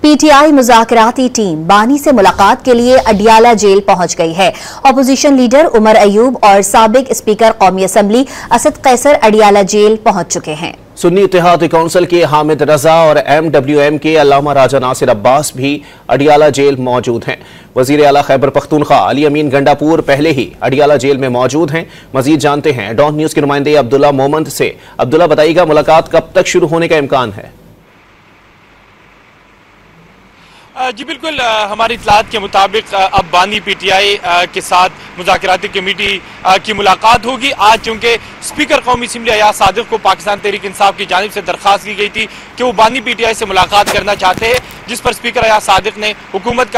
PTI मुज़ाकराती team बानी से मुलाकात के लिए अडियाला जेल पहुंच गई है। अपोजिशन लीडर उमर अयूब और साबिक स्पीकर कौमी असम्बली असद कैसर अडियाला जेल पहुंच चुके हैं। सुन्नी इत्तेहादी काउंसिल के हामिद रजा और MWM के अल्लामा राजा नासिर अब्बास भी अडियाला जेल मौजूद हैं। वजीर आला खैबर पख्तूनख्वा अली अमीन गंडापुर पहले ही अडियाला जेल में मौजूद हैं। मजीद जानते हैं डॉन न्यूज के नुमाइंदे अब्दुल्ला मोमंद से। अब्दुल्ला, बताइएगा मुलाकात कब तक शुरू होने का इम्कान है? जी बिल्कुल, हमारी इतलात के मुताबिक अब बानी पीटीआई के साथ मुज़ाकराती कमेटी की मुलाकात होगी। आज चूंकि स्पीकर कौमी असम्बली अयाज सादिक को पाकिस्तान तहरीक इंसाफ की जानिब से दरख्वास्त की गई थी कि वो बानी पीटीआई से मुलाकात करना चाहते हैं, जिस पर स्पीकर अयाज सादिक ने हुकूमत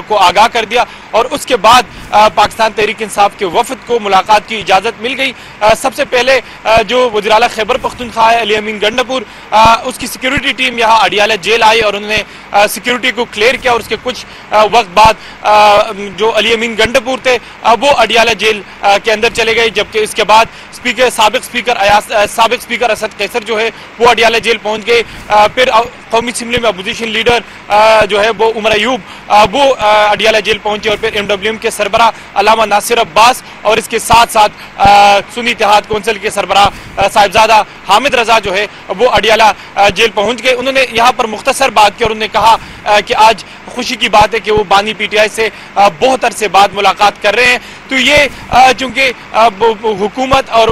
को आगाह कर दिया और उसके बाद पाकिस्तान तहरीक इंसाफ के वफद को मुलाकात की इजाज़त मिल गई। सबसे पहले जो वज़ीर आला खैबर पख्तूनख्वा है अली अमीन गंडापुर, उसकी सिक्योरिटी टीम यहाँ अडियाला जेल आई और उन्होंने सिक्योरिटी को क्लियर किया और उसके कुछ वक्त बाद जो अली अमीन गंडापुर थे वो अडियाला जेल के अंदर चले गए, जबकि इसके बाद साबिक स्पीकर असद कैसर जो है वो अडियाला जेल पहुंच गए। फिर कौमी असम्बली में अपोजिशन लीडर जो है वो उमर अयूब वो अडियाला जेल पहुंचे और फिर MWM के सरबरा अल्लामा नासिर अब्बास और इसके साथ साथ सुन्नी इत्तेहाद काउंसिल के सरबरा साहिबजादा हामिद रजा जो है वो अडियाला जेल पहुंच गए। उन्होंने यहाँ पर मुख्तसर बात की और उन्होंने कहा कि आज खुशी की बात है कि वो बानी पीटीआई से बहुत अरसे बाद मुलाकात कर रहे हैं। तो ये चूंकि हुकूमत और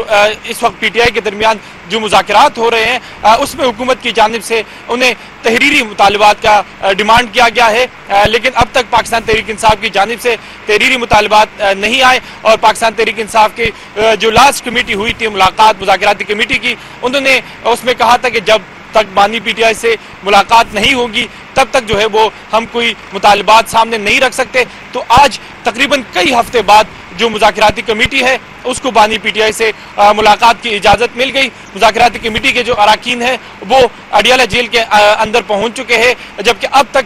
इस वक्त पीटीआई के दरमियान जो मुज़ाकरात हो रहे हैं उसमें हुकूमत की जानिब से उन्हें तहरीरी मुतालबात का डिमांड किया गया है, लेकिन अब तक पाकिस्तान तहरीक इंसाफ की जानिब से तहरीरी मुतालबात नहीं आए और पाकिस्तान तहरीक इंसाफ की जो लास्ट कमेटी हुई थी मुलाकात मुज़ाकराती कमेटी की, उन्होंने उसमें कहा था कि जब तक बानी पीटीआई से मुलाकात नहीं होगी तब तक जो है वो हम कोई मुतालबात सामने नहीं रख सकते। तो आज तकरीबन कई हफ्ते बाद जो मुज़ाकराती कमेटी है उसको बानी पीटीआई से मुलाकात की इजाज़त मिल गई। मुज़ाकराती कमेटी के जो अरकान हैं वो अडियाला जेल के अंदर पहुंच चुके हैं, जबकि अब तक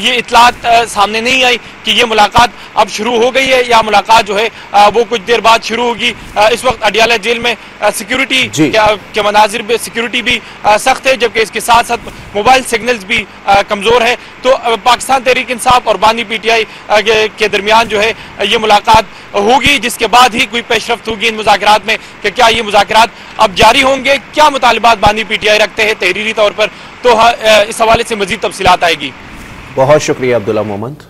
ये इतलात सामने नहीं आई कि ये मुलाकात अब शुरू हो गई है या मुलाकात जो है वो कुछ देर बाद शुरू होगी। इस वक्त अडियाला जेल में सिक्योरिटी के मनाजिर में सिक्योरिटी भी सख्त है, जबकि इसके साथ साथ मोबाइल सिग्नल्स भी कमज़ोर है। तो पाकिस्तान तहरीक इंसाफ और बानी पीटीआई के दरमियान जो है ये मुलाकात होगी, जिसके बाद ही कोई पेशरफ्त होगी इन मुज़ाकरात में कि क्या ये मुज़ाकरात अब जारी होंगे, क्या मुतालिबात बानी पीटीआई रखते हैं तहरीरी तौर पर। तो इस हवाले से मज़ीद तफसीलात आएगी। बहुत शुक्रिया अब्दुल्ला मोमंद।